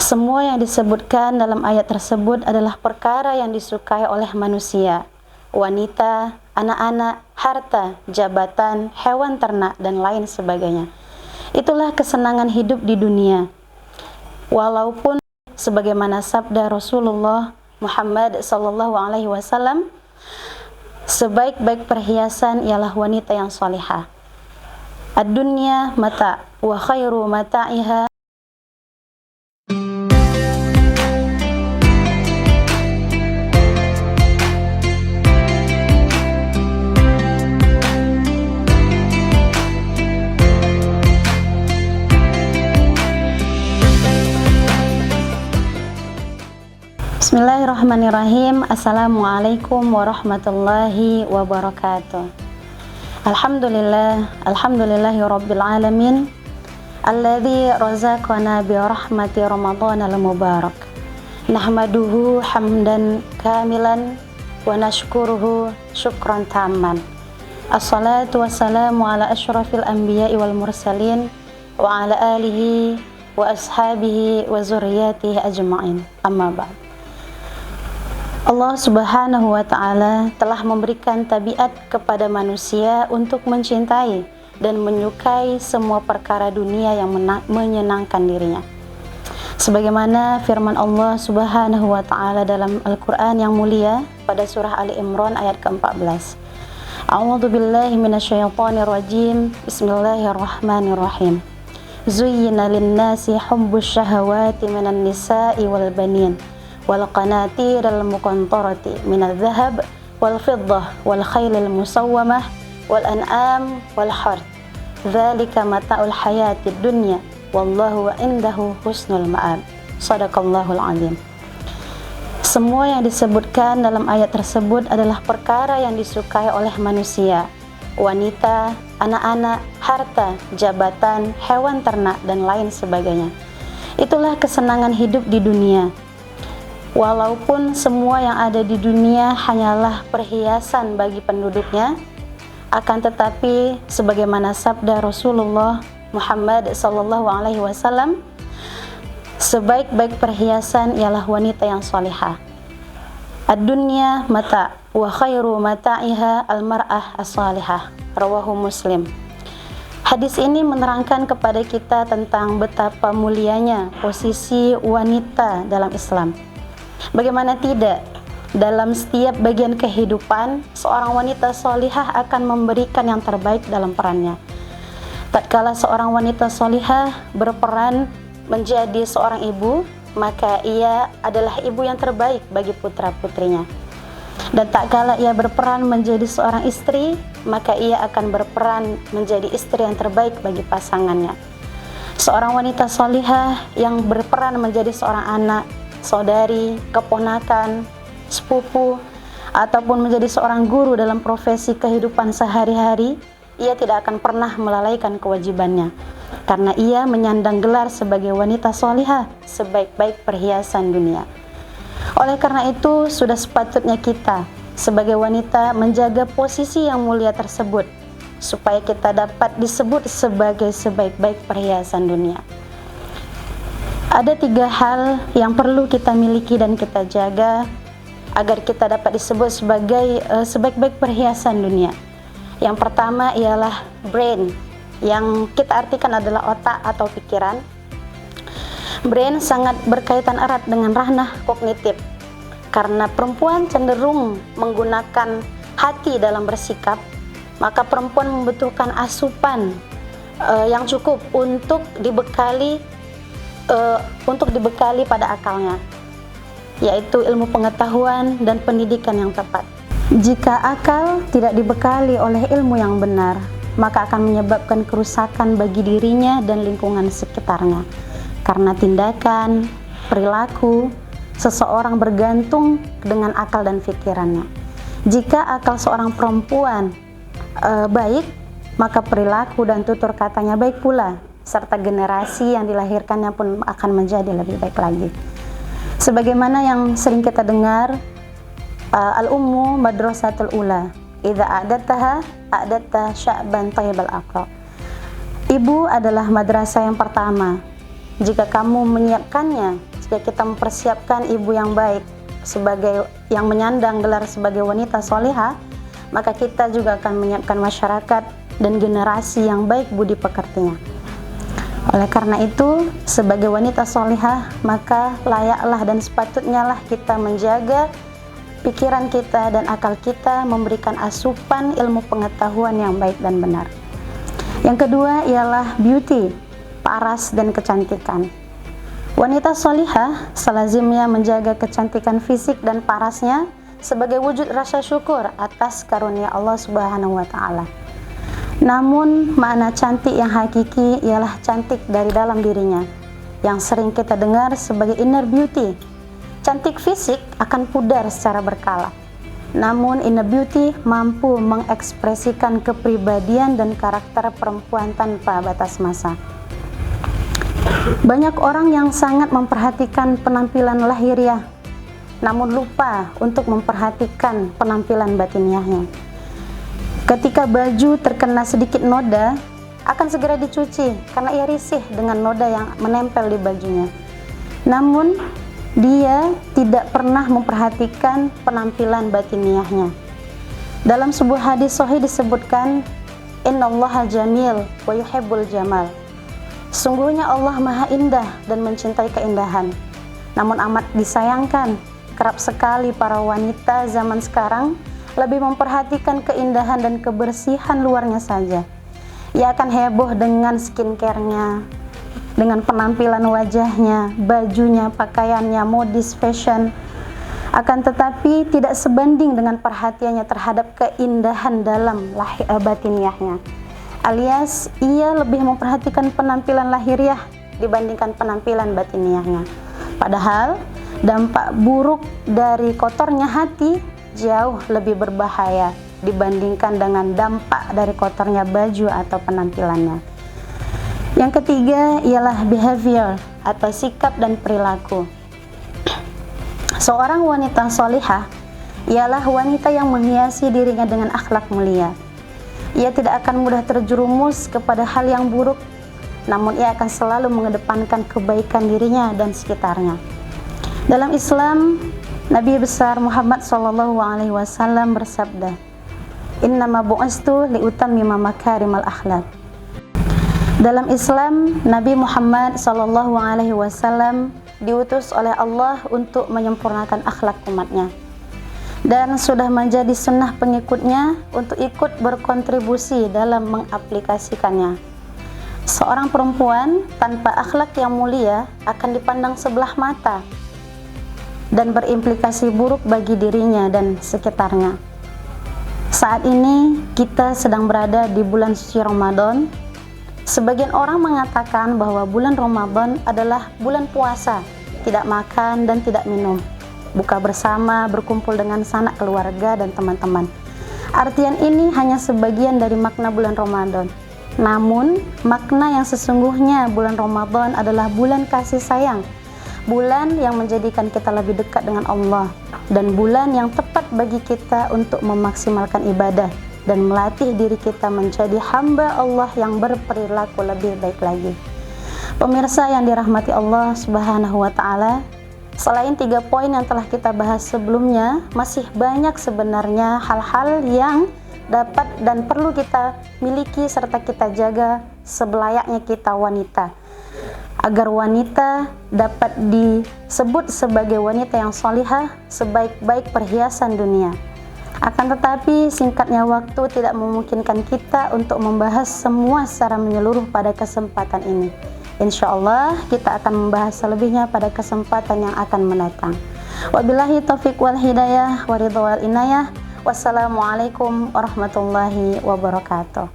Semua yang disebutkan dalam ayat tersebut adalah perkara yang disukai oleh manusia, wanita, anak-anak, harta, jabatan, hewan ternak, dan lain sebagainya. Itulah kesenangan hidup di dunia. Walaupun sebagaimana sabda Rasulullah Muhammad SAW, sebaik-baik perhiasan ialah wanita yang salihah. Ad-dunya mata' wa khairu mata'iha. Bismillahirrahmanirrahim. Assalamualaikum warahmatullahi wabarakatuh. Alhamdulillahi rabbil alamin, alladzi razaqana bi rahmati Ramadan al-mubarak. Nahmaduhu hamdan kamilan wa nashkuruhu syukran tamman. Assalatu wassalamu ala asyrafil anbiya'i wal mursalin wa ala alihi wa ashabihi wa zurriyatihi ajma'in. Amma ba'd. Allah Subhanahu wa Ta'ala telah memberikan tabiat kepada manusia untuk mencintai dan menyukai semua perkara dunia yang menyenangkan dirinya. Sebagaimana firman Allah Subhanahu wa Ta'ala dalam Al-Quran yang mulia pada surah Ali Imran ayat ke-14. A'udzu billahi minasyaitonir rajim. Bismillahirrahmanirrahim. Zuyyina lin-nasi hubbus syahawati minan nisa'i wal banin wal qanatiril muqantarati minadh dhahab wal fiddah wal khailil musawwamah wal an'am wal harth. Dzalika mata'ul hayatid dunya wallahu indahu husnul ma'ab. Shadaqallahul azim. Semua yang disebutkan dalam ayat tersebut adalah perkara yang disukai oleh manusia, wanita, anak-anak, harta, jabatan, hewan ternak, dan lain sebagainya. Itulah kesenangan hidup di dunia. Walaupun semua yang ada di dunia hanyalah perhiasan bagi penduduknya, akan tetapi sebagaimana sabda Rasulullah Muhammad SAW, sebaik-baik perhiasan ialah wanita yang salihah. Ad-dunya mata' wa khairu mata'iha al-mar'ah as-salihah. Rawahu Muslim. Hadis ini menerangkan kepada kita tentang betapa mulianya posisi wanita dalam Islam. Bagaimana tidak, dalam setiap bagian kehidupan, seorang wanita salihah akan memberikan yang terbaik dalam perannya. Tatkala seorang wanita salihah berperan menjadi seorang ibu, maka ia adalah ibu yang terbaik bagi putra-putrinya. Dan tatkala ia berperan menjadi seorang istri, maka ia akan berperan menjadi istri yang terbaik bagi pasangannya. Seorang wanita salihah yang berperan menjadi seorang anak, saudari, keponakan, sepupu, ataupun menjadi seorang guru dalam profesi kehidupan sehari-hari, ia tidak akan pernah melalaikan kewajibannya, karena ia menyandang gelar sebagai wanita salihah, sebaik-baik perhiasan dunia. Oleh karena itu, sudah sepatutnya kita sebagai wanita menjaga posisi yang mulia tersebut, supaya kita dapat disebut sebagai sebaik-baik perhiasan dunia. Ada 3 hal yang perlu kita miliki dan kita jaga agar kita dapat disebut sebagai sebaik-baik perhiasan dunia. Yang pertama ialah brain, yang kita artikan adalah otak atau pikiran. Brain sangat berkaitan erat dengan ranah kognitif, karena perempuan cenderung menggunakan hati dalam bersikap, maka perempuan membutuhkan asupan yang cukup untuk dibekali pada akalnya, yaitu ilmu pengetahuan dan pendidikan yang tepat. Jika akal tidak dibekali oleh ilmu yang benar, maka akan menyebabkan kerusakan bagi dirinya dan lingkungan sekitarnya, karena tindakan, perilaku seseorang bergantung dengan akal dan pikirannya. Jika akal seorang perempuan baik, maka perilaku dan tutur katanya baik pula, serta generasi yang dilahirkannya pun akan menjadi lebih baik lagi. Sebagaimana yang sering kita dengar, al-ummu madrasatul ula, idza a'datta sya'ban thayyibal aqra. Ibu adalah madrasah yang pertama. Jika kamu menyiapkannya jika kita mempersiapkan ibu yang baik sebagai yang menyandang gelar sebagai wanita solihah, maka kita juga akan menyiapkan masyarakat dan generasi yang baik budi pekertinya. Oleh karena itu, sebagai wanita solihah, maka layaklah dan sepatutnya lah kita menjaga pikiran kita dan akal kita, memberikan asupan ilmu pengetahuan yang baik dan benar. Yang kedua ialah beauty, paras dan kecantikan. Wanita solihah selazimnya menjaga kecantikan fisik dan parasnya sebagai wujud rasa syukur atas karunia Allah Subhanahu wa Ta'ala. Namun makna cantik yang hakiki ialah cantik dari dalam dirinya, yang sering kita dengar sebagai inner beauty. Cantik fisik akan pudar secara berkala, namun inner beauty mampu mengekspresikan kepribadian dan karakter perempuan tanpa batas masa. Banyak orang yang sangat memperhatikan penampilan lahiriah, namun lupa untuk memperhatikan penampilan batiniahnya. Ketika baju terkena sedikit noda, akan segera dicuci karena ia risih dengan noda yang menempel di bajunya. Namun, dia tidak pernah memperhatikan penampilan batiniahnya. Dalam sebuah hadis sahih disebutkan, "Innallaha jamil wa yuhibbul jamal." Sungguhnya Allah Maha Indah dan mencintai keindahan. Namun amat disayangkan, kerap sekali para wanita zaman sekarang lebih memperhatikan keindahan dan kebersihan luarnya saja. Ia akan heboh dengan skincare-nya, dengan penampilan wajahnya, bajunya, pakaiannya, modis, fashion. Akan tetapi tidak sebanding dengan perhatiannya terhadap keindahan dalam batiniahnya. Alias ia lebih memperhatikan penampilan lahiriah dibandingkan penampilan batiniahnya. Padahal dampak buruk dari kotornya hati jauh lebih berbahaya dibandingkan dengan dampak dari kotornya baju atau penampilannya. Yang ketiga ialah behavior atau sikap dan perilaku. Seorang wanita solihah ialah wanita yang menghiasi dirinya dengan akhlak mulia. Ia tidak akan mudah terjerumus kepada hal yang buruk, namun ia akan selalu mengedepankan kebaikan dirinya dan sekitarnya. Dalam Islam, Nabi besar Muhammad SAW bersabda, "Innama bu'istu liutammima makarimal akhlak." Dalam Islam, Nabi Muhammad SAW diutus oleh Allah untuk menyempurnakan akhlak umatnya, dan sudah menjadi sunnah pengikutnya untuk ikut berkontribusi dalam mengaplikasikannya. Seorang perempuan tanpa akhlak yang mulia akan dipandang sebelah mata dan berimplikasi buruk bagi dirinya dan sekitarnya. Saat ini kita sedang berada di bulan suci Ramadan. Sebagian orang mengatakan bahwa bulan Ramadan adalah bulan puasa, tidak makan dan tidak minum, buka bersama, berkumpul dengan sanak keluarga dan teman-teman. Artian ini hanya sebagian dari makna bulan Ramadan. Namun, makna yang sesungguhnya bulan Ramadan adalah bulan kasih sayang, bulan yang menjadikan kita lebih dekat dengan Allah, dan bulan yang tepat bagi kita untuk memaksimalkan ibadah dan melatih diri kita menjadi hamba Allah yang berperilaku lebih baik lagi. Pemirsa yang dirahmati Allah Subhanahu wa Ta'ala, selain 3 poin yang telah kita bahas sebelumnya, masih banyak sebenarnya hal-hal yang dapat dan perlu kita miliki serta kita jaga sebelayaknya kita wanita, agar wanita dapat disebut sebagai wanita yang solihah, sebaik-baik perhiasan dunia. Akan tetapi singkatnya waktu tidak memungkinkan kita untuk membahas semua secara menyeluruh pada kesempatan ini. Insya Allah kita akan membahas selebihnya pada kesempatan yang akan mendatang. Wabillahi taufiq wal hidayah wa ridha wal inayah. Wassalamualaikum warahmatullahi wabarakatuh.